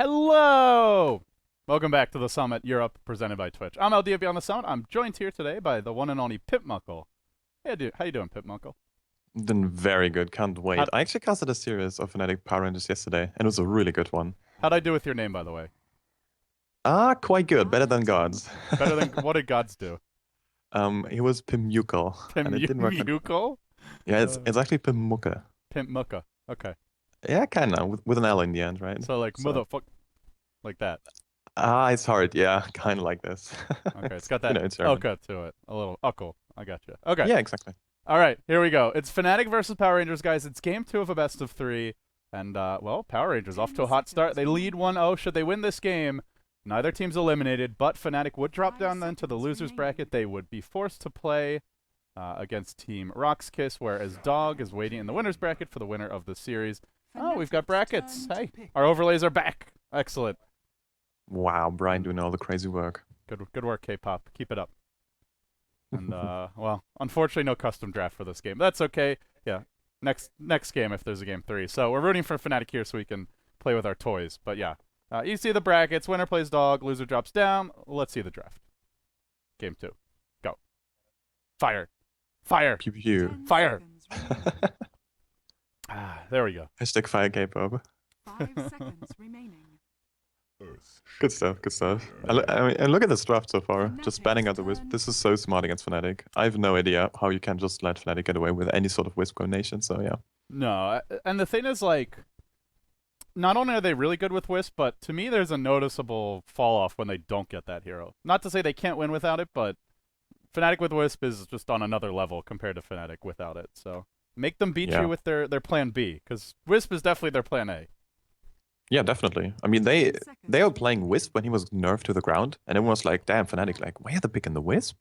Hello! Welcome back to the Summit Europe, presented by Twitch. I'm LDFB on the Summit. I'm joined here today by the one and only Pipmuckle. How you doing, Pipmuckle? Been very good. Can't How, wait. I actually casted a series of Fnatic Power Rangers yesterday, and it was a really good one. how'd I do with your name, by the way? Ah, quite good. Better than Gods. Better than what did gods do? He was Pimukel, and it didn't work. Pimuckle? Yeah, it's Uh, it's actually Pimuka. Pimpmucka. Okay. Yeah, kinda with an L in the end, right? So like So motherfuck, like that. it's hard. Yeah, kind of like this. Okay, it's got You that know, it's German. ucka to it. A little uckle. I got you. Okay. Yeah, exactly. All right, here we go. It's Fnatic versus Power Rangers, guys. It's game 2 of a best of 3. And, well, Power Rangers off to a hot start. They lead 1-0. Should they win this game, neither team's eliminated, but Fnatic would drop down then to the loser's bracket. They would be forced to play against Team rox.kis, whereas Dog is waiting in the winner's bracket for the winner of the series. Oh, we've got brackets. Hey, our overlays are back. Excellent. Wow, Brian doing all the crazy work. Good work, K-pop. Keep it up. And, well, unfortunately, no custom draft for this game. That's okay. Yeah, next game if there's a game 3. So we're rooting for Fnatic here so we can play with our toys. But yeah, you see the brackets. Winner plays Dog. Loser drops down. Let's see the draft. Game 2. Go. Fire. Fire. Pew pew. Fire. There we go. Hashtag fire K-pop. 5 seconds remaining. Good stuff, good stuff. And look at this draft so far. Just banning out the Wisp. This is so smart against Fnatic. I have no idea how you can just let Fnatic get away with any sort of Wisp combination, so yeah. No, and the thing is, like, not only are they really good with Wisp, but to me there's a noticeable fall off when they don't get that hero. Not to say they can't win without it, but Fnatic with Wisp is just on another level compared to Fnatic without it. So make them beat you with their plan B, because Wisp is definitely their plan A. Yeah, definitely. I mean, they were playing Wisp when he was nerfed to the ground, and everyone was like, damn, Fnatic, like, why are they picking the Wisp?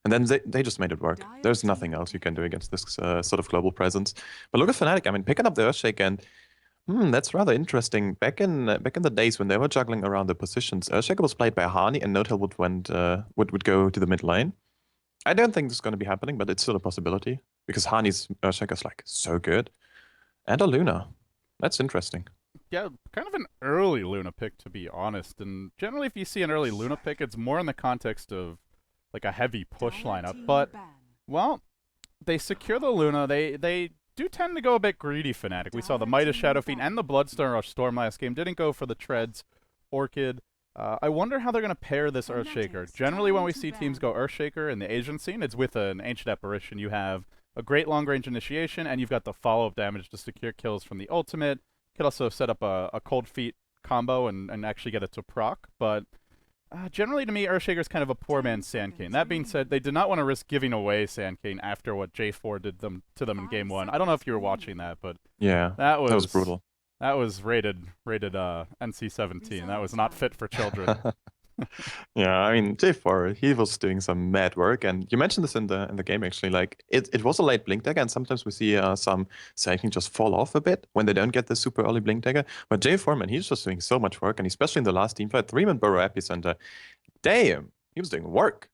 And then they just made it work. There's nothing else you can do against this sort of global presence. But look at Fnatic. I mean, picking up the Earthshake, and that's rather interesting. Back in the days when they were juggling around the positions, Earthshaker was played by Hani, and Notel would go to the mid lane. I don't think this is going to be happening, but it's still a possibility because Hani's Earthshaker is like so good, and a Luna. That's interesting. Yeah, kind of an early Luna pick, to be honest. And generally, if you see an early Luna pick, it's more in the context of like a heavy push lineup. But, well, they secure the Luna. They do tend to go a bit greedy, Fnatic. We saw the Midas Shadow Fiend and the Bloodstone Rush Storm last game. Didn't go for the Treads, Orchid. I wonder how they're going to pair this Earthshaker. Generally, when we see teams go Earthshaker in the Asian scene, it's with an Ancient Apparition. You have a great long-range initiation, and you've got the follow-up damage to secure kills from the ultimate. Could also set up a Cold Feet combo and actually get it to proc, but generally to me, Earthshaker's kind of a poor man's Sand King. That being said, they did not want to risk giving away Sand King after what J4 did to them in game 1. I don't know if you were watching that, but Yeah, that was brutal. That was rated NC-17. That was not fit for children. Yeah, I mean J4, he was doing some mad work, and you mentioned this in the game actually. Like it was a late blink dagger, and sometimes we see some Saiking just fall off a bit when they don't get the super early blink dagger. But J4, man, he's just doing so much work, and especially in the last team fight, 3-man Burrow Epicenter, damn, he was doing work.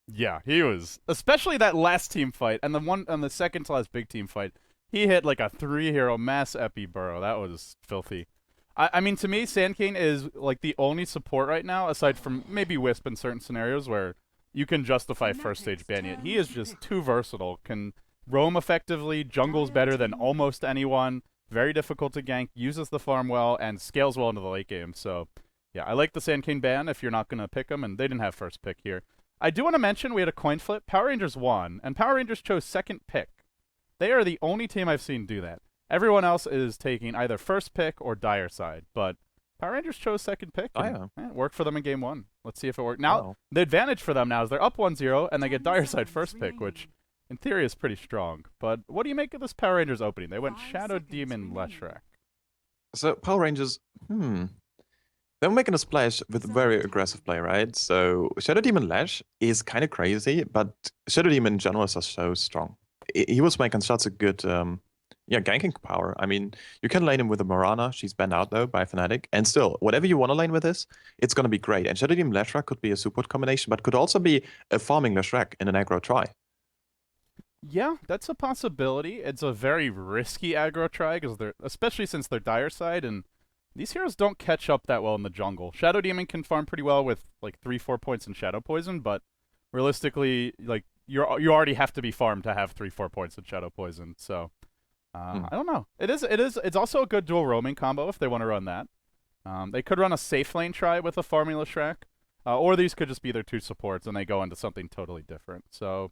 Yeah, he was, especially that last team fight and the second to last big team fight. He hit like a 3-hero mass epi burrow. That was filthy. I mean, to me, Sand King is like the only support right now, aside from maybe Wisp in certain scenarios where you can justify first stage ban yet. He is just too versatile. Can roam effectively, jungles better than almost anyone, very difficult to gank, uses the farm well, and scales well into the late game. So, yeah, I like the Sand King ban if you're not going to pick him, and they didn't have first pick here. I do want to mention we had a coin flip. Power Rangers won, and Power Rangers chose second pick. They are the only team I've seen do that. Everyone else is taking either first pick or dire side, but Power Rangers chose second pick. And, it worked for them in game 1. Let's see if it worked. Now, the advantage for them now is they're up 1-0, and they get dire side first pick, which in theory is pretty strong. But what do you make of this Power Rangers opening? They went Shadow Demon Leshrac. So Power Rangers, they're making a splash with very aggressive play, right? So Shadow Demon Lash is kind of crazy, but Shadow Demon in general is just so strong. He was making such a good ganking power. I mean, you can lane him with a Morana. She's banned out, though, by Fnatic. And still, whatever you want to lane with this, it's going to be great. And Shadow Demon Leshrac could be a support combination, but could also be a farming Leshrac in an aggro try. Yeah, that's a possibility. It's a very risky aggro try, because especially since they're dire side, and These heroes don't catch up that well in the jungle. Shadow Demon can farm pretty well with like 3-4 points in Shadow Poison, but realistically, like you already have to be farmed to have 3-4 points in Shadow Poison. So I don't know. It's also a good dual roaming combo if they want to run that. They could run a safe lane try with a Formula Shrek, or these could just be their 2 supports and they go into something totally different. So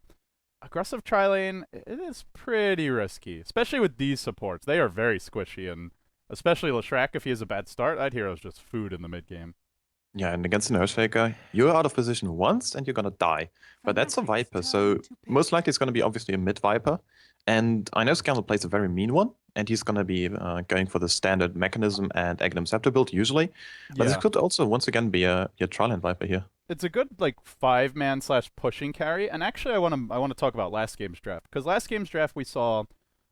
aggressive tri lane, it is pretty risky, especially with these supports. They are very squishy, and especially Leshrac, if he has a bad start, that hero is just food in the mid game. Yeah, and against an Earthshaker, you're out of position once and you're gonna die. But that's a Viper, so most likely it's gonna be obviously a mid Viper. And I know Scandal plays a very mean one, and he's gonna be going for the standard Mechanism and Aghanim Scepter build usually. But this could also once again be a Triland Viper here. It's a good like 5-man / pushing carry, and actually I want to talk about last game's draft, because last game's draft we saw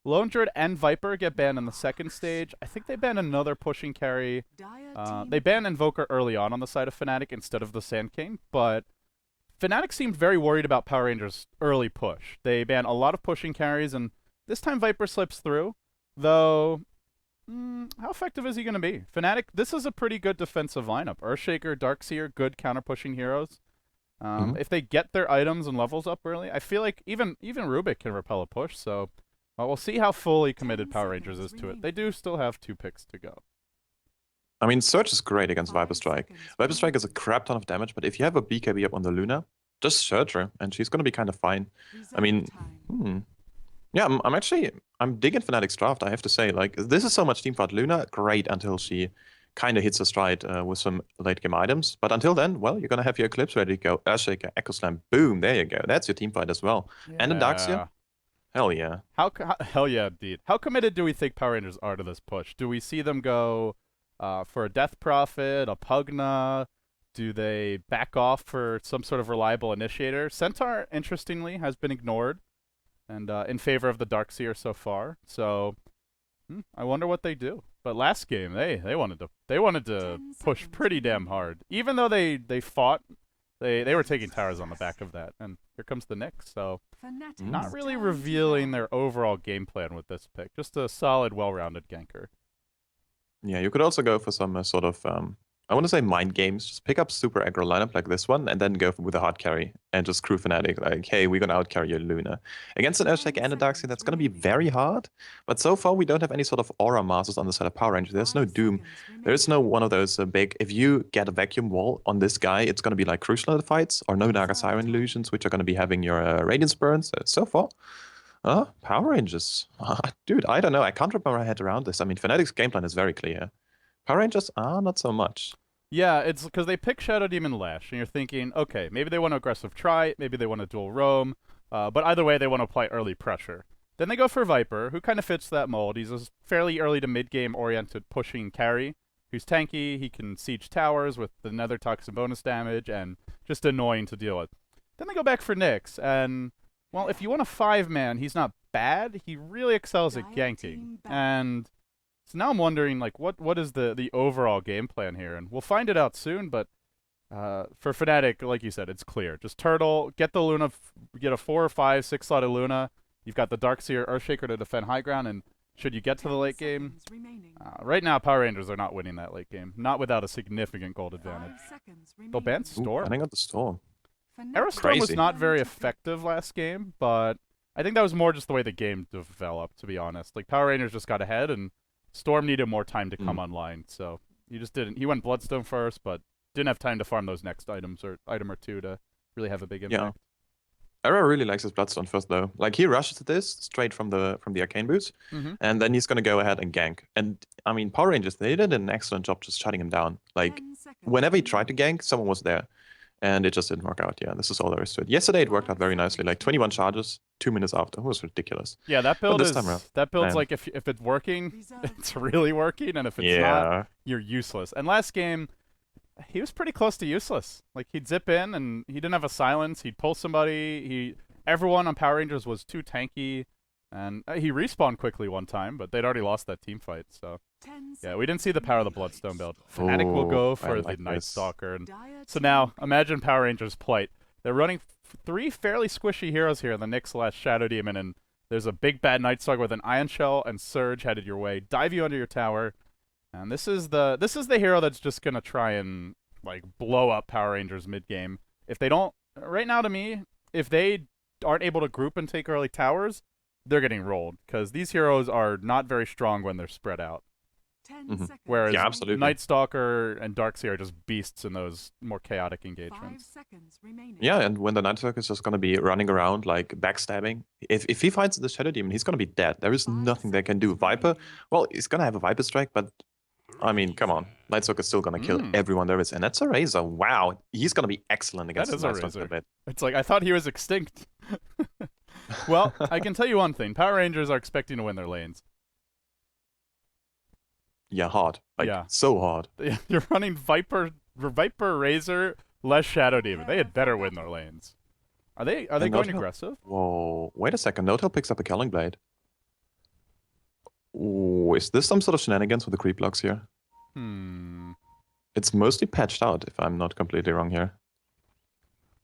Lone Druid and Viper get banned in the second stage. I think they banned another pushing carry. They banned Invoker early on the side of Fnatic instead of the Sand King, but Fnatic seemed very worried about Power Rangers' early push. They banned a lot of pushing carries, and this time Viper slips through, though how effective is he going to be? Fnatic, this is a pretty good defensive lineup. Earthshaker, Darkseer, good counter-pushing heroes. If they get their items and levels up early, I feel like even Rubik can repel a push, so we'll see how fully committed Power Rangers is to it. They do still have 2 picks to go. I mean, Surge is great against Viper Strike. Viper Strike is a crap ton of damage, but if you have a BKB up on the Luna, just Surge her, and she's going to be kind of fine. I mean, yeah, I'm digging Fnatic's draft, I have to say. Like, this is so much teamfight. Luna, great until she kind of hits her stride with some late game items. But until then, well, you're going to have your Eclipse ready to go. Earthshaker, Echo Slam, boom, there you go. That's your teamfight as well. Yeah. And a Darkseer. Hell yeah. Hell yeah, indeed. How committed do we think Power Rangers are to this push? Do we see them go for a Death Prophet, a Pugna? Do they back off for some sort of reliable initiator? Centaur, interestingly, has been ignored and in favor of the Darkseer so far. So I wonder what they do. But last game, they wanted to push pretty damn hard. Even though they fought, they were taking towers on the back of that. And here comes the Nyx, so not really revealing their overall game plan with this pick. Just a solid, well-rounded ganker. Yeah, you could also go for some sort of, I want to say mind games. Just pick up super aggro lineup like this one, and then go with a hard carry and just crew Fnatic. Like, hey, we're gonna outcarry your Luna. Against an Earthshaker and a Darkseer, that's gonna be very hard. But so far, we don't have any sort of aura masters on the side of Power Rangers. There's no Doom. There is no one of those big. If you get a vacuum wall on this guy, it's gonna be like crucial fights or no Naga Siren illusions, which are gonna be having your Radiance burns. So far. Power Rangers. Dude, I don't know. I can't wrap my head around this. I mean, Fnatic's game plan is very clear. Power Rangers, not so much. Yeah, it's because they pick Shadow Demon Lash, and you're thinking, okay, maybe they want to aggressive try, maybe they want to dual roam, but either way, they want to apply early pressure. Then they go for Viper, who kind of fits that mold. He's a fairly early to mid-game oriented pushing carry, who's tanky, he can siege towers with the Nether Toxin bonus damage, and just annoying to deal with. Then they go back for Nyx, and well, if you want a 5-man, he's not bad. He really excels at ganking. And so now I'm wondering, like, what is the overall game plan here? And we'll find it out soon, but for Fnatic, like you said, it's clear. Just turtle, get the Luna, get a 4 or 5, 6-slotted Luna. You've got the Darkseer Earthshaker to defend high ground, and should you get to the late game, right now Power Rangers are not winning that late game. Not without a significant gold advantage. They'll ban Storm. I got the Storm. Aerostorm was not very effective last game, but I think that was more just the way the game developed, to be honest. Like, Power Rangers just got ahead, and Storm needed more time to come online, so he just didn't. He went Bloodstone first, but didn't have time to farm those next items or item or two to really have a big impact. Yeah. Era really likes his Bloodstone first, though. Like, he rushes this straight from the Arcane boots, and then he's going to go ahead and gank. And, I mean, Power Rangers, they did an excellent job just shutting him down. Like, whenever he tried to gank, someone was there. And it just didn't work out. Yeah, this is all there is to it. Yesterday it worked out very nicely. Like 21 charges, 2 minutes after. It was ridiculous. Yeah, that build build's like if it's working, it's really working, and if it's not, you're useless. And last game, he was pretty close to useless. Like, he'd zip in and he didn't have a silence. He'd pull somebody. Everyone on Power Rangers was too tanky, and he respawned quickly one time, but they'd already lost that team fight. So yeah, we didn't see the power of the Bloodstone build. Fnatic will go for the Night Stalker. And so now, imagine Power Rangers' plight. They're running 3 fairly squishy heroes here, the Nyx / Shadow Demon, and there's a big bad Night Stalker with an Ion Shell and Surge headed your way, dive you under your tower. And this is the hero that's just gonna try and like blow up Power Rangers mid game. If they don't, right now to me, if they aren't able to group and take early towers, they're getting rolled because these heroes are not very strong when they're spread out. 10 Mhm. seconds. Whereas Yeah, absolutely. Night Stalker and Darkseer are just beasts in those more chaotic 5 engagements. seconds remaining. Yeah, and when the Night Stalker is just gonna be running around like backstabbing, if he fights the Shadow Demon, he's gonna be dead. There is 5 nothing they can do. seconds Viper, remaining. well, he's gonna have a Viper strike, but I mean, come on, Night Stalker is still gonna kill everyone there is, and that's a Razor. Wow, he's gonna be excellent against That is the a Night Stalker Razor. mid. It's like I thought he was extinct. Well, I can tell you one thing: Power Rangers are expecting to win their lanes. Yeah, hard, like Yeah. so hard. You're running Viper, Razor, less Shadow Demon. They had better win their lanes. Are they And going Notel- aggressive? Whoa, wait a second. Notel picks up a Killing Blade. Ooh, is this some sort of shenanigans with the creep blocks here? It's mostly patched out, if I'm not completely wrong here.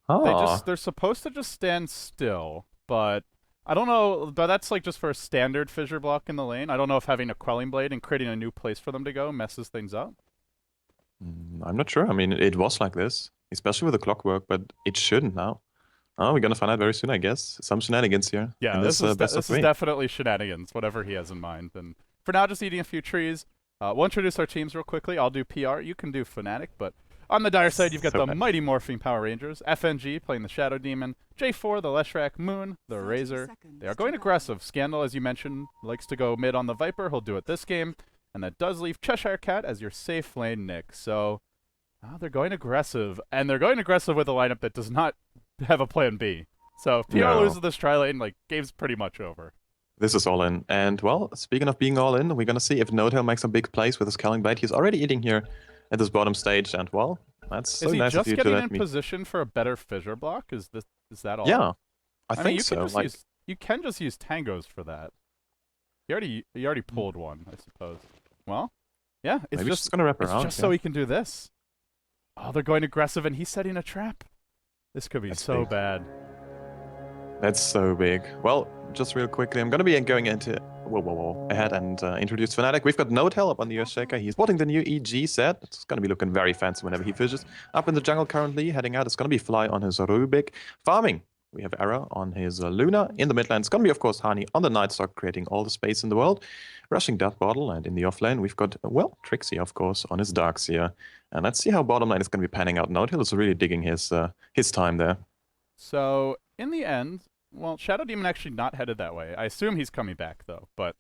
They're supposed to just stand still, but I don't know. But that's like just for a standard fissure block in the lane. I don't know if having a Quelling Blade and creating a new place for them to go messes things up. I'm not sure. I mean, it was like this, especially with the clockwork, but it shouldn't now. Oh, we're gonna find out very soon, I guess. Some shenanigans here. Yeah, in this is best of this is three. definitely shenanigans, whatever he has in mind. And for now, just eating a few trees. We'll introduce our teams real quickly. I'll do PR. You can do Fnatic, but on the dire side, you've got So the bad. Mighty Morphing Power Rangers, FNG playing the Shadow Demon, J4, the Leshrac, Moon, the 30 Razor. seconds They are to going go. aggressive. Scandal, as you mentioned, likes to go mid on the Viper. He'll do it this game. And that does leave Cheshire Cat as your safe lane Nick. So they're going aggressive. And they're going aggressive with a lineup that does not have a plan B. So if PR No. loses this tri lane, like, game's pretty much over. This is all in. And, well, speaking of being all in, we're gonna see if Notail makes a big plays with his Killing Blade. He's already eating here at this bottom stage, and, well, that's so Is he nice of just you to getting let in me... position for a better fissure block? Is that all? Yeah, I mean, think you so. can just Like, you can just use tangos for that. You already pulled one, I suppose. Well, yeah, it's maybe just just gonna wrap it's around. just yeah. so he can do this. Oh, they're going aggressive, and he's setting a trap. This could be That's so big. bad. That's so big. Well, just real quickly, I'm going to be going into ahead and introduce Fnatic. We've got Notel up on the US Shaker. He's spotting the new EG set. It's going to be looking very fancy whenever he fishes. Up in the jungle currently, heading out. It's going to be Fly on his Rubik. Farming. We have Era on his Luna. In the mid lane, it's going to be, of course, Hani on the Nightstalk, creating all the space in the world. Rushing Death Bottle. And in the off lane, we've got, well, Trixie, of course, on his Darkseer. And let's see how bottom lane is going to be panning out. Notel is really digging his time there. So in the end, well, Shadow Demon actually not headed that way. I assume he's coming back though, but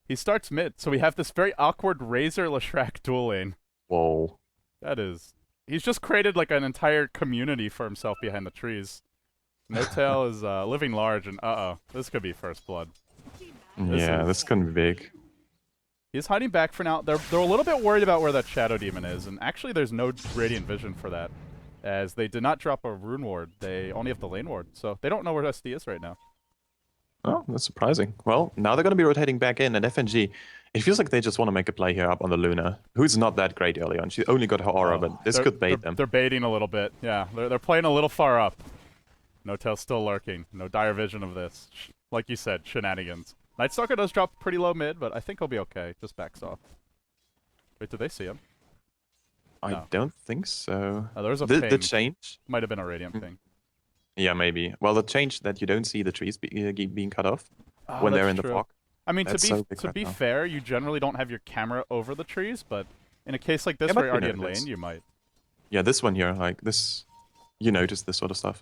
he starts mid. So we have this very awkward Razor Leshrac dual lane. Whoa. He's just created like an entire community for himself behind the trees. Notail is living large, and this could be first blood. This can be big. He's hiding back for now. They're a little bit worried about where that Shadow Demon is, and actually there's no Radiant Vision for that, as they did not drop a Rune Ward. They only have the Lane Ward, so they don't know where SD is right now. Oh, that's surprising. Well, now they're going to be rotating back in, and FNG, it feels like they just want to make a play here up on the Luna, who's not that great early on. She only got her aura, but this could bait them. They're baiting a little bit. Yeah, they're playing a little far up. Notel's still lurking. No dire vision of this. Like you said, shenanigans. Nightstalker does drop pretty low mid, but I think he'll be okay. Just backs off. Wait, did they see him? I No. don't think so. Oh, there's a The ping. change? Might have been a Radiant ping. Yeah, maybe. Well, the change that you don't see the trees being cut off Oh, when they're that's in the true. fog. I mean, That's so big to right be now. fair, you generally don't have your camera over the trees, but in a case like this Yeah, where but you're already you in notice. lane, you might. Yeah, this one here, like this, you notice this sort of stuff.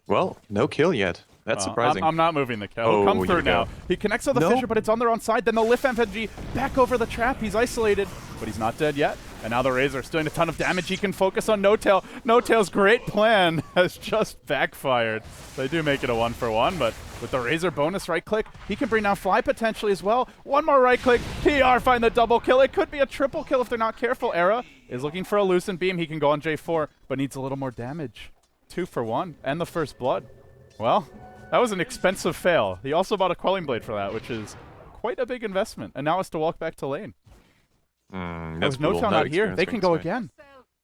Well, no kill yet. That's surprising. I'm not moving the kill. Oh, He'll come you through now. go. He connects with the No. fissure, but it's on their own side. Then they'll lift FNG back over the trap. He's isolated, but he's not dead yet. And now the Razor is doing a ton of damage. He can focus on Notail. Notail's great plan has just backfired. They do make it a 1-for-1, but with the Razor bonus right click, he can bring down Fly potentially as well. One more right click. PR find the double kill. It could be a triple kill if they're not careful. Era is looking for a Lucent Beam. He can go on J4, but needs a little more damage. 2-for-1 and the first blood. Well, that was an expensive fail. He also bought a Quelling Blade for that, which is quite a big investment. And now it's to walk back to lane. That's There's no brutal. town No out here. experience They going can this go way. again.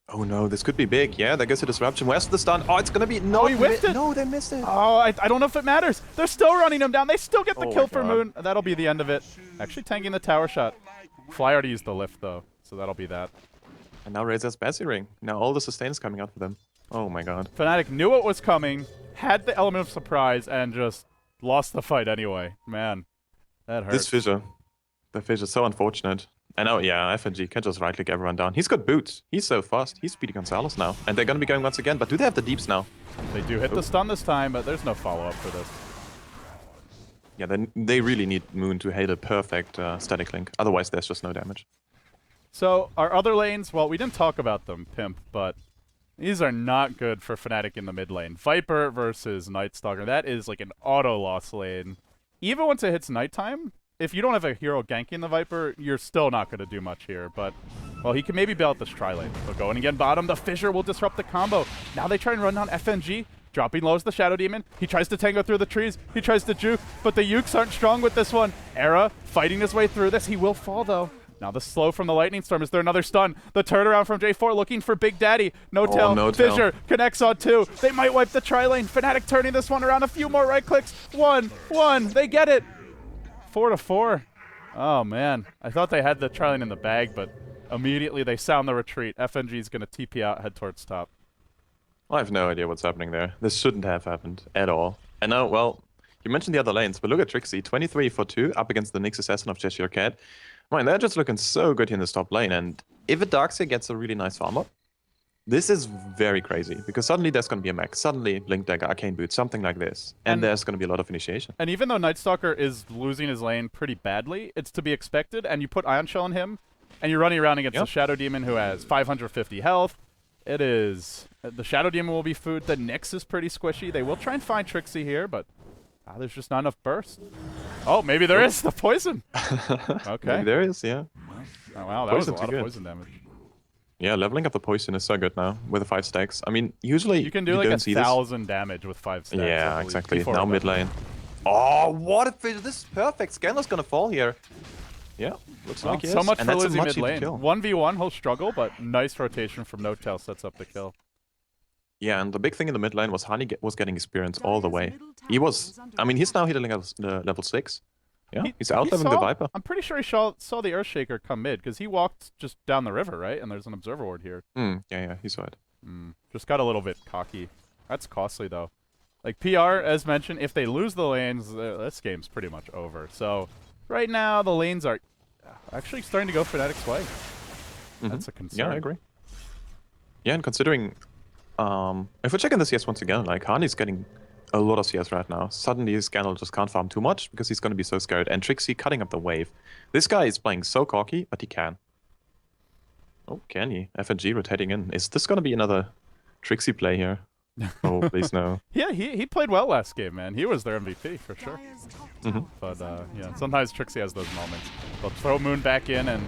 Oh no, this could be big. Yeah, there goes the disruption. Where's the stun? Oh, it's gonna be no. he whiffed it. No, they missed it. Oh, I don't know if it matters. They're still running him down. They still get the Oh kill my for God. Moon. That'll be the end of it. Actually tanking the tower shot. Fly already used the lift, though, so that'll be that. And now Razor's Bessie Ring. Now all the sustain is coming out for them. Oh my God. Fnatic knew what was coming, had the element of surprise, and just lost the fight anyway. Man, that hurts. This fissure. The fissure is so unfortunate. And oh yeah, FNG can just right-click everyone down. He's got boots. He's so fast. He's beating Gonzalez now. And they're gonna be going once again, but do they have the deeps now? They do hit the stun this time, but there's no follow-up for this. Yeah, then they really need Moon to hit a perfect static link. Otherwise, there's just no damage. So, our other lanes, well, we didn't talk about them, Pimp, but these are not good for Fnatic in the mid lane. Viper versus Night Stalker, that is like an auto-loss lane. Even once it hits nighttime, if you don't have a hero ganking the Viper, you're still not going to do much here. But, well, he can maybe bail out this tri-lane. But going again bottom, the Fissure will disrupt the combo. Now they try and run down FNG. Dropping low as the Shadow Demon. He tries to tango through the trees. He tries to juke, but the Ukes aren't strong with this one. Era fighting his way through this. He will fall, though. Now the slow from the Lightning Storm. Is there another stun? The turnaround from J4 looking for Big Daddy. No tail. no tail. Fissure connects on 2. They might wipe the tri-lane. Fnatic turning this one around. A few more right clicks. 1-1. They get it. 4-4. Oh, man. I thought they had the tri-lane in the bag, but immediately they sound the retreat. FNG's going to TP out, head towards top. I have no idea what's happening there. This shouldn't have happened at all. And now, well, you mentioned the other lanes, but look at Trixie. 23 for 2 up against the Nyx Assassin of Cheshire Cat. Man, they're just looking so good here in this top lane. And if a Darkseer gets a really nice farm up, this is very crazy. Because suddenly there's going to be a mech. Suddenly Blink Dagger, Arcane Boot, something like this. And there's going to be a lot of initiation. And even though Night Stalker is losing his lane pretty badly, it's to be expected. And you put Ion Shell on him, and you're running around against the Shadow Demon who has 550 health. It is... The Shadow Demon will be food. The Nyx is pretty squishy. They will try and find Trixie here, but there's just not enough burst. Oh, maybe there is the poison. Okay. Maybe there is, yeah. Oh, wow, that was a Poison's lot of good. poison damage. Yeah, leveling up the poison is so good now with the 5 stacks. I mean, usually You can do like don't see this. 1,000 damage with 5 stacks. I Yeah, believe, exactly. before Now it mid does. lane. Oh, what a fish. This is perfect. Scanner's gonna fall here. Yeah, looks Well, like he so is. much And for that's a losing much mid needed lane. kill. 1v1, he'll struggle, but nice rotation from No Tail sets up the kill. Yeah, and the big thing in the mid lane was Hani was getting experience all the way. He was, I mean, he's now hitting level 6. Yeah, he's out leveling the Viper. I'm pretty sure he saw the Earthshaker come mid, because he walked just down the river, right? And there's an Observer Ward here. Yeah, he saw it. Just got a little bit cocky. That's costly, though. Like, PR, as mentioned, if they lose the lanes, this game's pretty much over. So, right now, the lanes are actually starting to go Fnatic's way. That's a concern. Yeah, I agree. Yeah, and considering, if we're checking the CS once again, like, Hani's getting a lot of CS right now. Suddenly, Scandal just can't farm too much because he's going to be so scared. And Trixie cutting up the wave. This guy is playing so cocky, but he can. Oh, can he? FNG rotating in. Is this going to be another Trixie play here? Oh, please no. Yeah, he played well last game, man. He was their MVP, for sure. But, yeah, sometimes Trixie has those moments. They'll throw Moon back in, and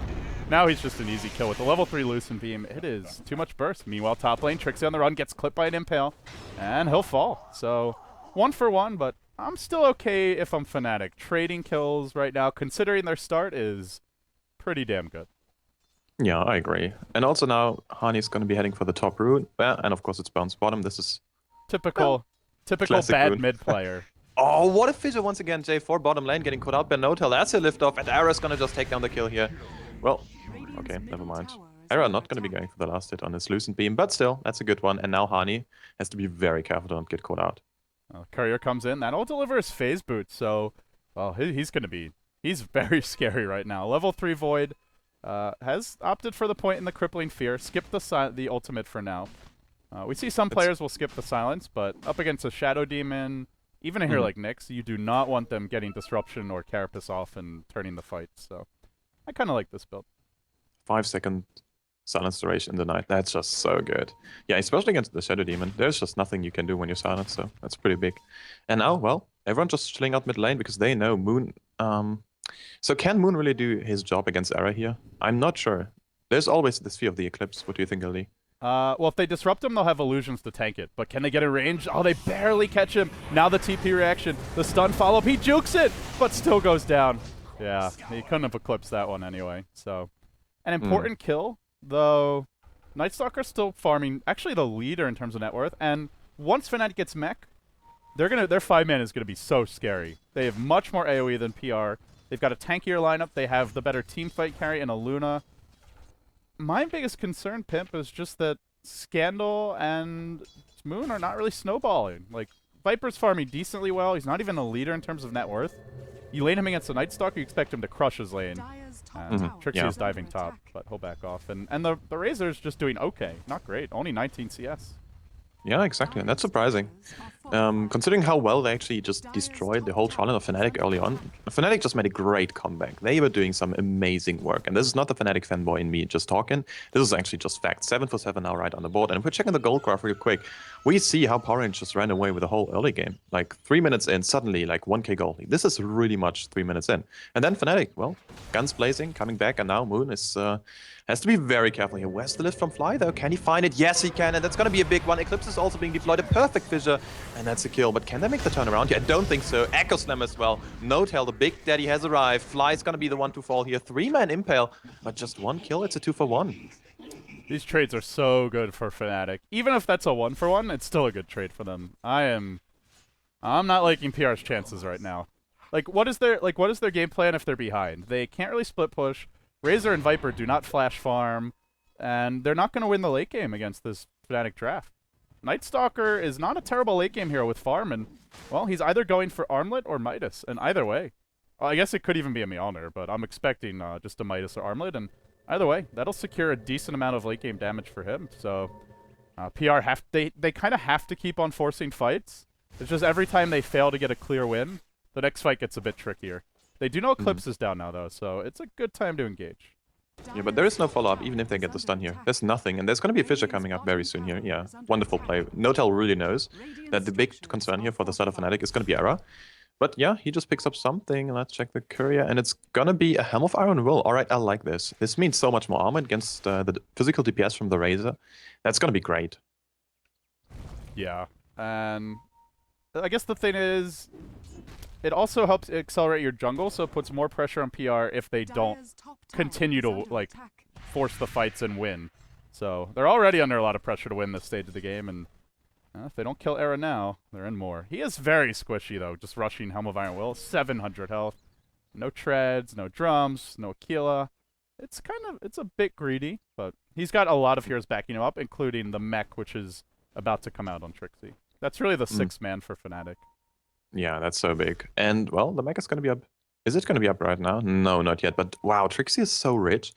now he's just an easy kill. With the level 3 Lucent Beam, it is too much burst. Meanwhile, top lane, Trixie on the run, gets clipped by an Impale, and he'll fall. So, 1 for 1, but I'm still okay if I'm Fnatic. Trading kills right now, considering their start, is pretty damn good. Yeah, I agree. And also now, Hani's going to be heading for the top route. Yeah, and of course it's bounce bottom. This is... Typical classic bad rune. mid player. Oh, what a fissure once again. J4 bottom lane getting caught out by No-Tail. That's a lift off, and Era's going to just take down the kill here. Well, okay, never mind. Era not going to be going for the last hit on his Lucent Beam, but still, that's a good one. And now Hani has to be very careful to not get caught out. Courier comes in. That'll deliver his phase boot. So, well, he's going to be... He's very scary right now. Level 3 Void has opted for the point in the Crippling Fear. Skip the ultimate for now. We see some players will skip the silence, but up against a Shadow Demon, even a hero like Nyx, you do not want them getting Disruption or Carapace off and turning the fight. So, I kind of like this build. 5-second silence duration in the night. That's just so good. Yeah, especially against the Shadow Demon. There's just nothing you can do when you're silent, so that's pretty big. And now, well, everyone just chilling out mid lane because they know Moon... So can Moon really do his job against Era here? I'm not sure. There's always this fear of the Eclipse. What do you think, Ali? Well, if they disrupt him, they'll have illusions to tank it. But can they get in range? Oh, they barely catch him. Now the TP reaction. The stun follow-up. He jukes it, but still goes down. Yeah, he couldn't have eclipsed that one anyway. So, an important kill, though. Night Stalker's still farming, actually the leader in terms of net worth, and once Fnatic gets mech, their 5-man is gonna be so scary. They have much more AoE than PR. They've got a tankier lineup. They have the better team fight carry in a Luna. My biggest concern, Pimp, is just that Scandal and Moon are not really snowballing. Like, Viper's farming decently well. He's not even a leader in terms of net worth. You lane him against the Night Stalker, you expect him to crush his lane. Trixie is diving top, but he'll back off. And the Razor's just doing okay. Not great. Only 19 CS. Yeah, exactly. And that's surprising. Considering how well they actually just destroyed the whole Trollin of Fnatic early on. Fnatic just made a great comeback. They were doing some amazing work. And this is not the Fnatic fanboy in me just talking. This is actually just fact. 7 for 7 now right on the board. And if we're checking the gold graph real quick, we see how Power Rangers just ran away with the whole early game. Like 3 minutes in, suddenly like 1k gold. This is really much 3 minutes in. And then Fnatic, well, guns blazing, coming back. And now Moon is has to be very careful here. Where's the lift from Fly though? Can he find it? Yes, he can. And that's going to be a big one. Eclipse is also being deployed. A perfect fissure. And that's a kill. But can they make the turnaround? Yeah, I don't think so. Echo Slam as well. No tell. The Big Daddy has arrived. Fly's going to be the one to fall here. 3-man Impale. But just 1 kill. It's a 2 for 1. These trades are so good for Fnatic. Even if that's a 1 for 1, it's still a good trade for them. I'm not liking PR's chances right now. What is their game plan if they're behind? They can't really split push. Razor and Viper do not flash farm, and they're not going to win the late game against this Fnatic draft. Night Stalker is not a terrible late game hero with farm, and well, he's either going for Armlet or Midas, and either way, well, I guess it could even be a Mjolnir, but I'm expecting just a Midas or Armlet, and either way, that'll secure a decent amount of late game damage for him. So PR they kind of have to keep on forcing fights. It's just every time they fail to get a clear win, the next fight gets a bit trickier. They do know Eclipse is down now, though, so it's a good time to engage. Yeah, but there is no follow-up, even if they get the stun here. There's nothing, and there's going to be a Fissure coming up very soon here. Yeah, wonderful play. Notel really knows that the big concern here for the start of Fnatic is going to be Era. But yeah, he just picks up something. Let's check the courier, and it's going to be a Helm of Iron Will. All right, I like this. This means so much more armor against the physical DPS from the Razor. That's going to be great. Yeah, and I guess the thing is, it also helps accelerate your jungle, so it puts more pressure on PR if they don't continue to force the fights and win. So they're already under a lot of pressure to win this stage of the game, and if they don't kill Era now, they're in more. He is very squishy though, just rushing Helm of Iron Will, 700 health, no treads, no drums, no Aquila. It's a bit greedy, but he's got a lot of heroes backing him up, including the mech, which is about to come out on Trixie. That's really the 6th man for Fnatic. Yeah, that's so big. And, well, the mech is going to be up. Is it going to be up right now? No, not yet. But, wow, Trixie is so rich.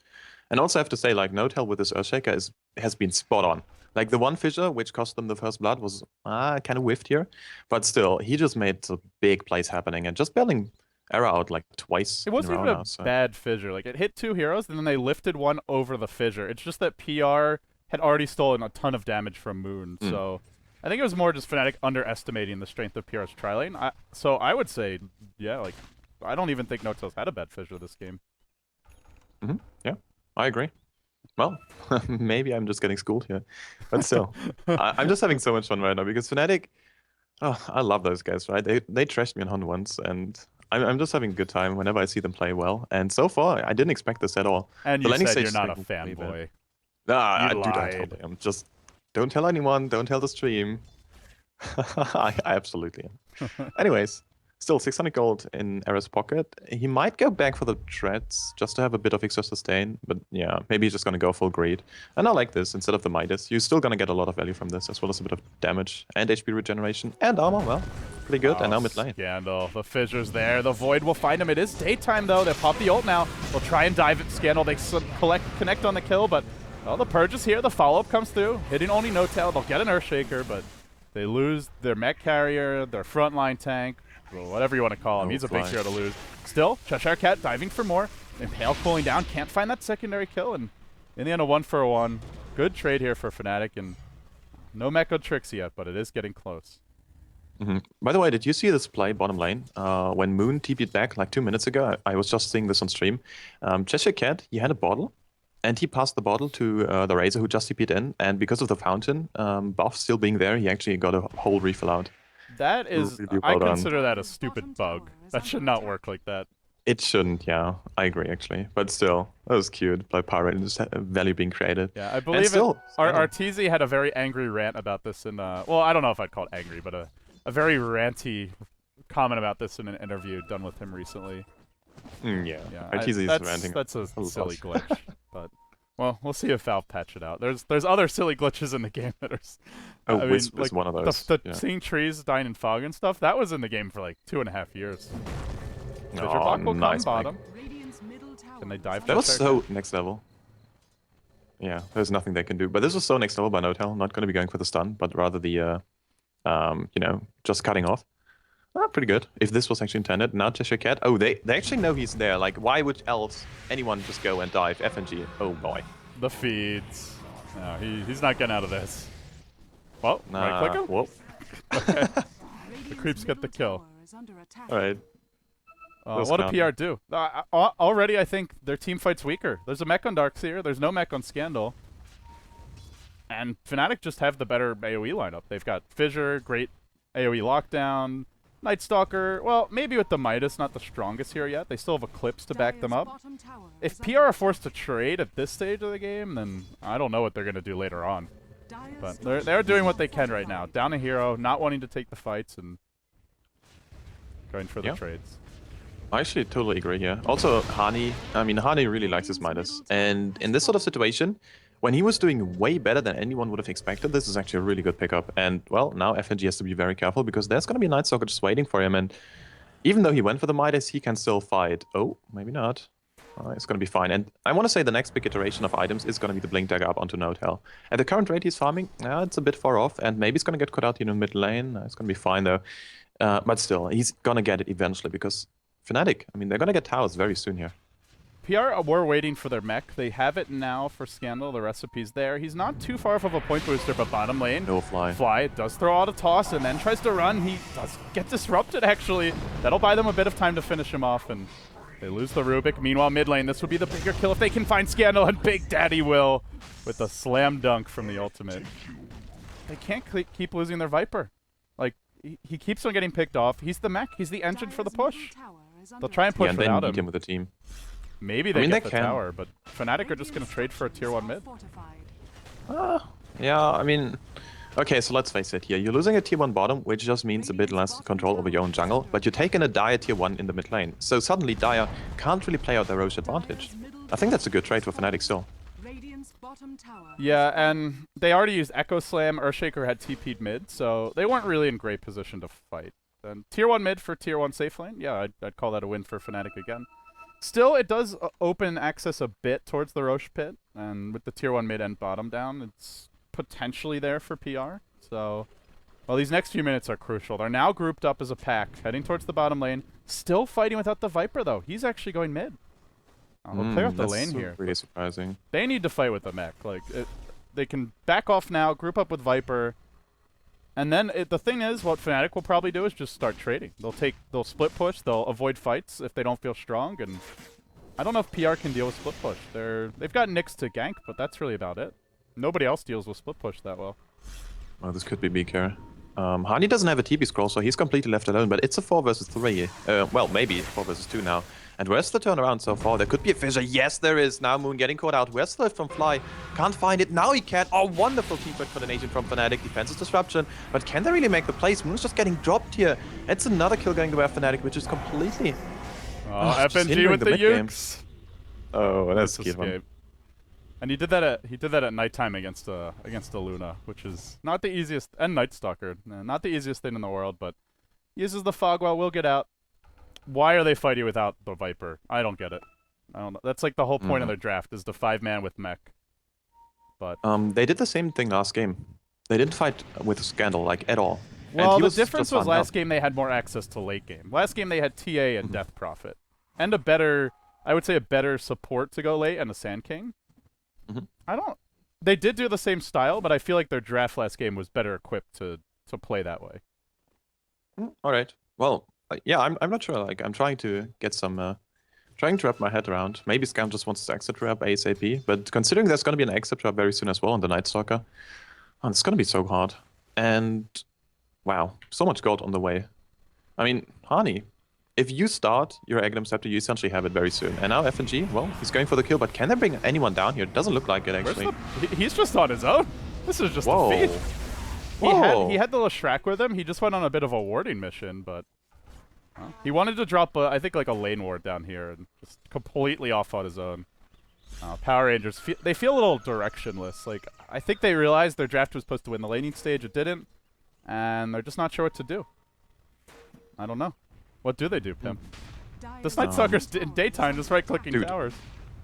And also I have to say, like, Notel with this Earthshaker has been spot on. Like, the one fissure, which cost them the first blood, was kind of whiffed here. But still, he just made some big plays happening. And just bailing Era out, like, twice. It wasn't even a bad fissure. Like, it hit 2 heroes, and then they lifted one over the fissure. It's just that PR had already stolen a ton of damage from Moon, so I think it was more just Fnatic underestimating the strength of PR's tri-lane. So I would say, yeah, like, I don't even think Notel's had a bad fissure this game. Yeah, I agree. Well, maybe I'm just getting schooled here. But still, I'm just having so much fun right now because Fnatic, oh, I love those guys, right? They trashed me on Hun once, and I'm just having a good time whenever I see them play well. And so far, I didn't expect this at all. And you said you're not a fanboy. Nah, dude, I totally am. Just don't tell anyone. Don't tell the stream. I absolutely am. Anyways, still 600 gold in Era's pocket. He might go back for the treads just to have a bit of extra sustain. But yeah, maybe he's just going to go full greed. And I like this instead of the Midas. You're still going to get a lot of value from this, as well as a bit of damage and HP regeneration and armor. Well, pretty good. And now mid lane. Scandal. The fissure's there. The Void will find him. It is daytime, though. They pop the ult now. They'll try and dive at Scandal. They connect on the kill, but well, the Purge is here. The follow-up comes through. Hitting only Notel. They'll get an Earthshaker, but they lose their mech carrier, their frontline tank, well, whatever you want to call him. He's a big hero to lose. Still, Cheshire Cat diving for more. Impale cooling down. Can't find that secondary kill, and in the end, a 1-for-1. Good trade here for Fnatic, and no mech on Trixie yet, but it is getting close. By the way, did you see this play bottom lane? When Moon TP'd back like 2 minutes ago, I was just seeing this on stream. Cheshire Cat, he had a bottle. And he passed the bottle to the Razor, who just TP'd in. And because of the fountain buff still being there, he actually got a whole refill out. That is, I consider that a stupid bug. That should not work like that. It shouldn't, yeah. I agree, actually. But still, that was cute. Like Pirate and just value being created. Yeah, I And believe it. still, Scandal. Arteezy had a very angry rant about this in, well, I don't know if I'd call it angry, but a very ranty comment about this in an interview done with him recently. Yeah. Yeah, RTZ is ranting. that's a lot. silly glitch, but well, we'll see if Valve patch it out. There's other silly glitches in the game that are. Oh, I mean, Wisp like is one of those. the Yeah. seeing trees dying in fog and stuff. That was in the game for like 2.5 years. Fissure Oh, block will nice, come Mike. bottom. Radiant's middle tower Can they dive That was dash so next level. Yeah, there's nothing they can do. But this was so next level by Notel. Not going to be going for the stun, but rather the, you know, just cutting off. Pretty good. If this was actually intended. Now Cheshire Cat. Oh, they actually know he's there. Like, why would else anyone just go and dive FNG? Oh, boy. The feeds. No, he's not getting out of this. Well, right click him. Whoa. Okay. The creeps get the kill. All right. What did PR do? Already, I think their team fight's weaker. There's a mech on Darkseer. There's no mech on Scandal. And Fnatic just have the better AoE lineup. They've got Fissure, great AoE lockdown. Night Stalker, well, maybe with the Midas, not the strongest here yet. They still have Eclipse to back them up. If PR are forced to trade at this stage of the game, then I don't know what they're going to do later on. But they're doing what they can right now. Down a hero, not wanting to take the fights, and going for the trades. I actually totally agree here. Also, Hani, I mean, Hani really likes his Midas. And in this sort of situation, when he was doing way better than anyone would have expected, this is actually a really good pickup. And, well, now FNG has to be very careful because there's going to be a Night Stalker just waiting for him. And even though he went for the Midas, he can still fight. Oh, maybe not. It's going to be fine. And I want to say the next big iteration of items is going to be the Blink Dagger up onto No Tail. At the current rate he's farming, it's a bit far off. And maybe he's going to get caught out in mid lane. It's going to be fine, though. But still, he's going to get it eventually because Fnatic, I mean, they're going to get towers very soon here. PR were waiting for their mech. They have it now for Scandal. The recipe's there. He's not too far off of a point booster, but bottom lane. No fly. Fly does throw out a toss and then tries to run. He does get disrupted, actually. That'll buy them a bit of time to finish him off, and they lose the Rubik. Meanwhile, mid lane, this would be the bigger kill if they can find Scandal, and Big Daddy will with a slam dunk from the ultimate. They can't keep losing their Viper. Like, he keeps on getting picked off. He's the mech. He's the engine for the push. They'll try and push and without then him. Him with the team. Maybe they get the tower, but Fnatic are just going to trade for a tier 1 mid. Yeah, I mean... Okay, so let's face it here. You're losing a tier 1 bottom, which just means a bit less control over your own jungle, but you're taking a Dire tier 1 in the mid lane. So suddenly Dire can't really play out their Roche advantage. I think that's a good trade for Fnatic still. Yeah, and they already used Echo Slam. Earthshaker had TP'd mid, so they weren't really in great position to fight. And tier 1 mid for tier 1 safe lane? Yeah, I'd call that a win for Fnatic again. Still, it does open access a bit towards the Roche pit, and with the tier 1 mid and bottom down, it's potentially there for PR. So, well, these next few minutes are crucial. They're now grouped up as a pack, heading towards the bottom lane. Still fighting without the Viper, though. He's actually going mid. We'll clear off the lane here. Really surprising. They need to fight with the mech. Like, they can back off now, group up with Viper, and then the thing is, what Fnatic will probably do is just start trading. They'll split push. They'll avoid fights if they don't feel strong. And I don't know if PR can deal with split push. They've got Nyx to gank, but that's really about it. Nobody else deals with split push that well. Well, this could be big here. Hani doesn't have a TP scroll, so he's completely left alone. But it's a 4 versus 3. Well, maybe 4 versus 2 now. And where's the turnaround so far? There could be a fissure. Yes, there is. Now Moon getting caught out. Where's the lift from Fly? Can't find it. Now he can. Oh, wonderful teamwork coordination from Fnatic. Defensive disruption. But can they really make the plays? Moon's just getting dropped here. It's another kill going to wear Fnatic, which is completely... FNG with the Ukes. Oh, that's a cute one. And he did that at nighttime against a Luna, which is not the easiest, and Night Stalker, not the easiest thing in the world, but uses the fog while we'll get out. Why are they fighting without the Viper? I don't get it. I don't know. That's like the whole point of their draft is the 5-man with mech. But they did the same thing last game. They didn't fight with Scandal like at all. Well, the difference was last game they had more access to late game. Last game they had TA and Death Prophet, and I would say a better support to go late and a Sand King. They did do the same style, but I feel like their draft last game was better equipped to play that way. All right. Well, yeah, I'm not sure. Like, I'm trying to get some, trying to wrap my head around. Maybe Scam just wants to exit trap ASAP, but considering there's going to be an exit trap very soon as well on the Night Stalker, it's going to be so hard. And wow, so much gold on the way. I mean, Hani, if you start your Aghanim Scepter, you essentially have it very soon. And now FNG, well, he's going for the kill, but can they bring anyone down here? It doesn't look like it, actually. He's just on his own. This is just Whoa. a feat. Whoa. He had the Leshrac with him. He just went on a bit of a warding mission, but he wanted to drop, I think, like a lane ward down here and just completely off on his own. Power Rangers, they feel a little directionless. Like, I think they realized their draft was supposed to win the laning stage. It didn't, and they're just not sure what to do. I don't know. What do they do, Pim? This Night Stalker's in daytime just right-clicking towers.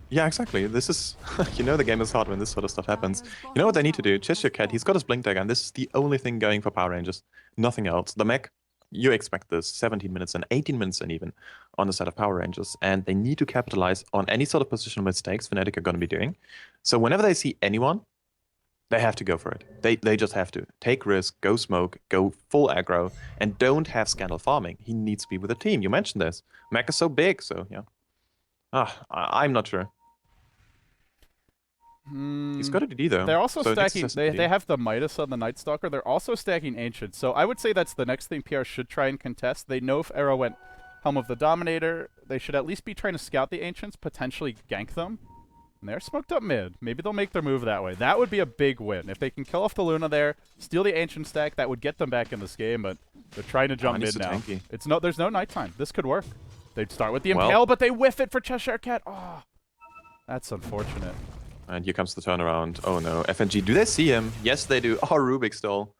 Yeah, exactly. This is, you know, the game is hard when this sort of stuff happens. You know what they need to do? Cheshire Cat, he's got his Blink Dagger, and this is the only thing going for Power Rangers. Nothing else. The mech, you expect this 17 minutes and 18 minutes and even on the side of Power Rangers, and they need to capitalize on any sort of positional mistakes Fnatic are going to be doing. So whenever they see anyone, they have to go for it. They just have to. Take risk, go smoke, go full aggro, and don't have Scandal farming. He needs to be with a team. You mentioned this. Mech is so big, so yeah. I'm not sure. He's got a DD though. They're also so stacking. They have the Midas on the Night Stalker. They're also stacking Ancient. So I would say that's the next thing PR should try and contest. They know if Arrow went Helm of the Dominator, they should at least be trying to scout the Ancients, potentially gank them. And they're smoked up mid. Maybe they'll make their move that way. That would be a big win. If they can kill off the Luna there, steal the Ancient stack, that would get them back in this game, but they're trying to jump mid now. There's no nighttime. This could work. They'd start with the Impale, but they whiff it for Cheshire Cat. Oh, that's unfortunate. And here comes the turnaround. Oh no, FNG, do they see him? Yes, they do. Oh, Rubik still.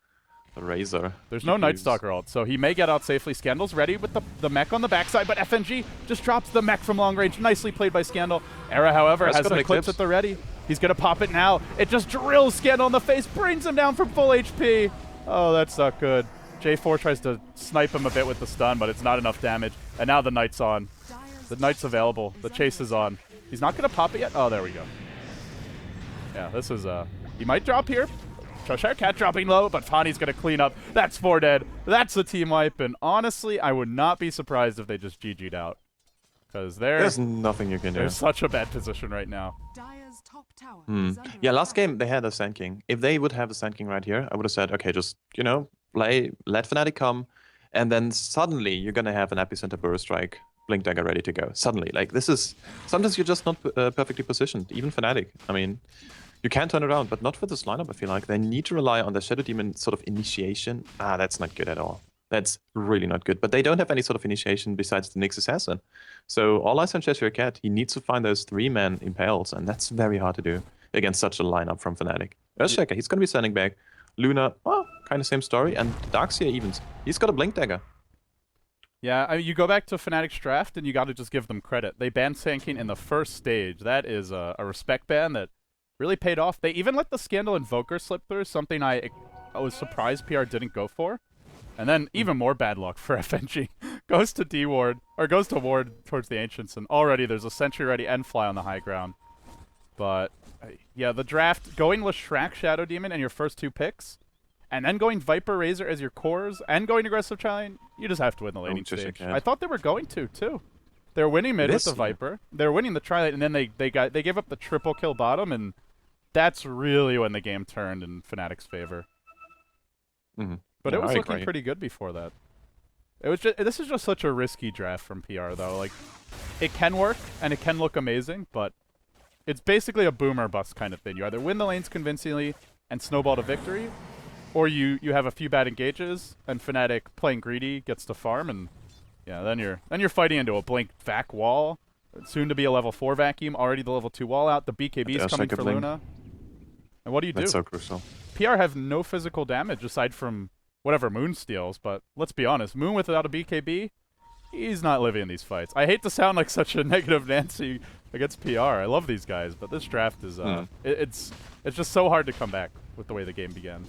The Razor. There's no Night Stalker ult, so he may get out safely. Scandal's ready with the mech on the backside, but FNG just drops the mech from long range. Nicely played by Scandal. Era, however, has an Eclipse at the ready. He's going to pop it now. It just drills Scandal in the face, brings him down from full HP. Oh, that's not good. J4 tries to snipe him a bit with the stun, but it's not enough damage. And now the Knight's on. The Knight's available. The chase is on. He's not going to pop it yet? Oh, there we go. Yeah, this is, he might drop here. Cheshire Cat dropping low, but Fani's going to clean up. That's 4 dead. That's a team wipe, and honestly, I would not be surprised if they just GG'd out. Because there's nothing you can do. They're such a bad position right now. Yeah, last game they had a Sand King. If they would have a Sand King right here, I would have said, okay, just, you know, let Fnatic come, and then suddenly you're going to have an Epicenter Burrow Strike, Blink Dagger ready to go. Suddenly. Like, this is... Sometimes you're just not perfectly positioned, even Fnatic. I mean... You can turn around, but not for this lineup, I feel like. They need to rely on the Shadow Demon sort of initiation. That's not good at all. That's really not good. But they don't have any sort of initiation besides the Nyx Assassin. So all eyes on Cheshire Cat. He needs to find those 3-man Impales, and that's very hard to do against such a lineup from Fnatic. Earthshaker, he's going to be standing back. Luna, well, kind of same story. And Darkseer even. He's got a Blink Dagger. Yeah, I mean, you go back to Fnatic's draft, and you got to just give them credit. They banned Sand King in the first stage. That is a respect ban that really paid off. They even let the Scandal Invoker slip through, something I was surprised PR didn't go for. And then even more bad luck for FNG. Goes to D-Ward, or goes to Ward towards the Ancients, and already there's a Sentry ready and Fly on the high ground. But, yeah, the draft, going Leshrac Shadow Demon and your first 2 picks, and then going Viper Razor as your cores, and going Aggressive Giant, you just have to win the laning stage. I thought they were going to, too. They're winning mid with the Viper. They're winning the Twilight, and then they gave up the triple kill bottom, and that's really when the game turned in Fnatic's favor. But it was looking pretty good before that. It was this is just such a risky draft from PR, though. Like, it can work, and it can look amazing, but it's basically a boom or bust kind of thing. You either win the lanes convincingly and snowball to victory, or you have a few bad engages, and Fnatic playing greedy gets to farm, and yeah, then you're fighting into a blink vac wall. Soon to be a level 4 vacuum, already the level 2 wall out. The BKB is coming for Luna. And what do you do? That's so crucial. PR have no physical damage aside from whatever Moon steals, but let's be honest, Moon without a BKB, he's not living in these fights. I hate to sound like such a negative Nancy against PR. I love these guys, but this draft is it's just so hard to come back with the way the game began.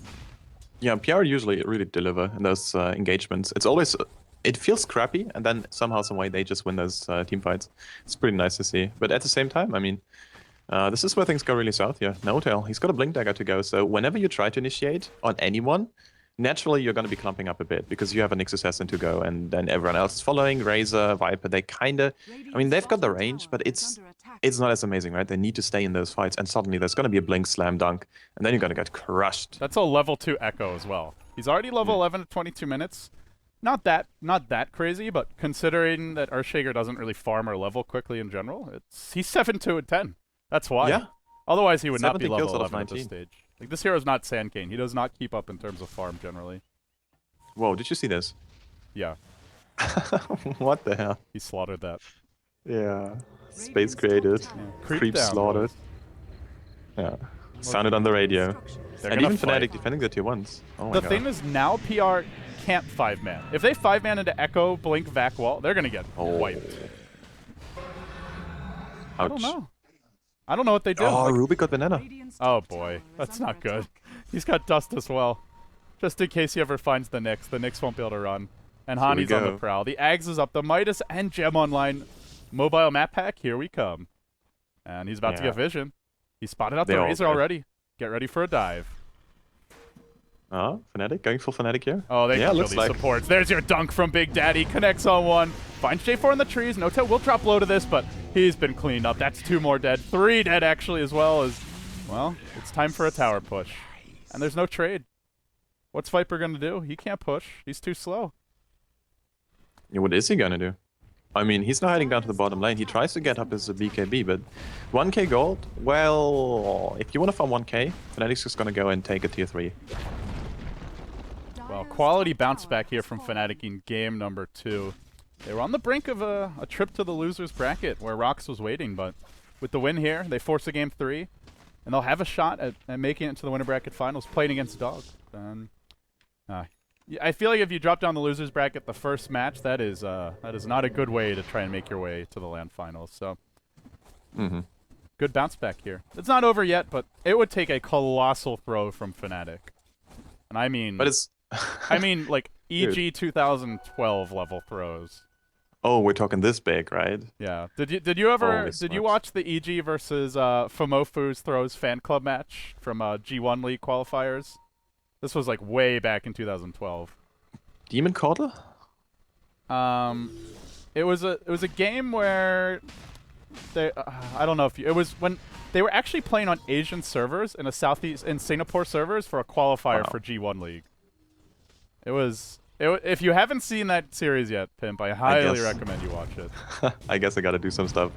Yeah, PR usually really deliver in those engagements. It's always... It feels crappy, and then somehow, some way, they just win those team fights. It's pretty nice to see. But at the same time, I mean, this is where things go really south here. No Tail, he's got a Blink Dagger to go, so whenever you try to initiate on anyone, naturally you're going to be clumping up a bit, because you have a Nyx Assassin to go, and then everyone else is following. Razor, Viper, they kind of... I mean, they've got the range, but it's not as amazing, right? They need to stay in those fights, and suddenly there's going to be a Blink Slam Dunk, and then you're going to get crushed. That's a level 2 Echo as well. He's already level 11 at 22 minutes. Not that crazy, but considering that Earthshaker doesn't really farm or level quickly in general, he's 7-2-10. That's why. Yeah. Otherwise, he would not be 17 kills level out of 11 at this 19. stage. Like, this hero's not Sandcane. He does not keep up in terms of farm generally. Whoa, did you see this? Yeah, What the hell? he slaughtered that. Yeah. Space created. Creep down, slaughtered. boys. Yeah. Sounded on the radio. They're And gonna even fight. Fnatic defending the tier 1s. Oh my The god. thing is, now PR can't 5-man. If they 5-man into Echo, Blink, Vac Wall, they're gonna get wiped. I don't Ouch. know. I don't know what they do. Oh, Like, Ruby got banana. oh boy, that's not good. He's got Dust as well. Just in case he ever finds the Nyx won't be able to run. And Here we Hani's on the go. prowl. The Ags is up. The Midas and Gem online. Mobile map pack, here we come. And he's about to Yeah. get vision. He spotted out They the all Razor did. already. Get ready for a dive. Oh, Fnatic going full Fnatic here. Oh, they yeah, can kill looks these like. supports. There's your dunk from Big Daddy. Connects on one. Finds J4 in the trees. No-Tail will drop low to this, but he's been cleaned up. That's 2 more dead. 3 dead, actually, as well as... Well, it's time for a tower push. And there's no trade. What's Viper going to do? He can't push. He's too slow. Yeah, what is he gonna do? I mean, he's not hiding down to the bottom lane. He tries to get up his BKB, but 1k gold? Well, if you want to farm 1k, Fnatic's just gonna go and take a tier 3. Well, quality bounce back here from Fnatic in game number 2. They were on the brink of a trip to the loser's bracket where Rox was waiting, but with the win here, they force a game 3, and they'll have a shot at making it into the winner bracket finals, playing against Dog. And I feel like if you drop down the loser's bracket the first match, that is not a good way to try and make your way to the LAN finals. So, good bounce back here. It's not over yet, but it would take a colossal throw from Fnatic, and I mean, But it's... I mean like Dude. EG 2012 level throws. Oh, we're talking this big, right? Yeah. Did you ever Holy did you smokes. watch the EG versus Famofu's throws fan club match from G1 League qualifiers? This was like way back in 2012. Demon Caudle? It was a game where they I don't know if it was when they were actually playing on Asian servers in Singapore servers for a qualifier Wow. for G1 League. If you haven't seen that series yet, Pimp, I highly guess. recommend you watch it. I guess I gotta do some stuff.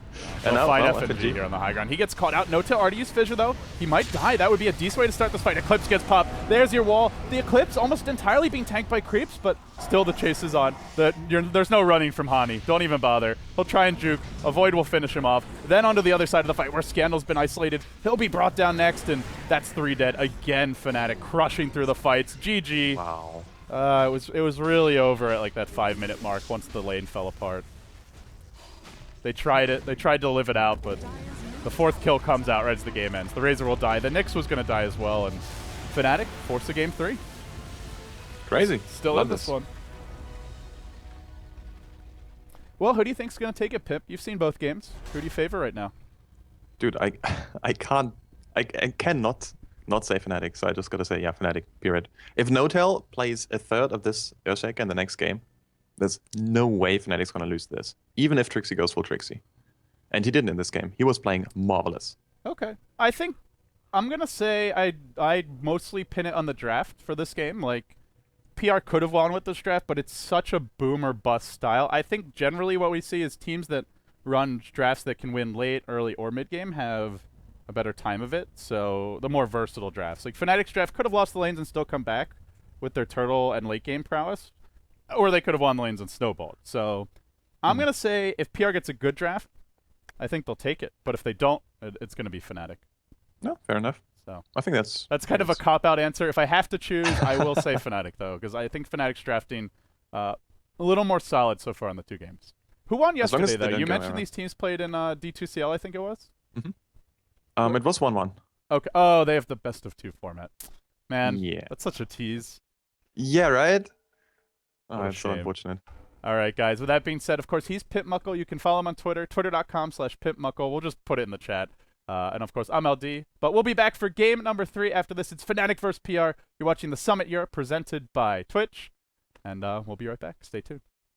And now, find well, FNG here on the high ground. He gets caught out. No-Tail already used Fissure, though. He might die. That would be a decent way to start this fight. Eclipse gets popped. There's your wall. The Eclipse almost entirely being tanked by creeps, but still the chase is on. There's no running from Hani. Don't even bother. He'll try and juke. Avoid will finish him off. Then onto the other side of the fight where Scandal's been isolated. He'll be brought down next, and that's 3 dead. Again, Fnatic crushing through the fights. GG. Wow. It was really over at like that 5-minute mark once the lane fell apart. They tried it. They tried to live it out, but the 4th kill comes out right as the game ends. The Razor will die. The Nyx was going to die as well, and Fnatic force a game 3. Crazy. Still Love in this one. Well, who do you think's going to take it, Pip? You've seen both games. Who do you favor right now? Dude, I cannot not say Fnatic, so I just gotta say, yeah, Fnatic, period. If No-Tail plays a third of this Earthshaker in the next game, there's no way Fnatic's gonna lose this. Even if Trixie goes full Trixie. And he didn't in this game. He was playing marvelous. Okay. I think I'm going to say I mostly pin it on the draft for this game. Like, PR could have won with this draft, but it's such a boom or bust style. I think generally what we see is teams that run drafts that can win late, early, or mid-game have a better time of it. So the more versatile drafts. Like, Fnatic's draft could have lost the lanes and still come back with their turtle and late-game prowess. Or they could have won the lanes and snowballed. So I'm going to say if PR gets a good draft, I think they'll take it. But if they don't, it's going to be Fnatic. No, fair enough. So I think that's kind of a cop-out answer. If I have to choose, I will say Fnatic, though, because I think Fnatic's drafting a little more solid so far in the 2 games. Who won As long as yesterday, they though? don't You go mentioned around. these teams played in D2CL, I think it was? It was 1-1. Okay. Oh, they have the best of 2 format. Man, Yeah. that's such a tease. Yeah, right? Oh, What a it's so shame. unfortunate. All right, guys. With that being said, of course, he's PipMuckle. You can follow him on Twitter, twitter.com/PipMuckle. We'll just put it in the chat. And, of course, I'm LD. But we'll be back for game number 3 after this. It's Fnatic vs. PR. You're watching the Summit Europe presented by Twitch. And we'll be right back. Stay tuned.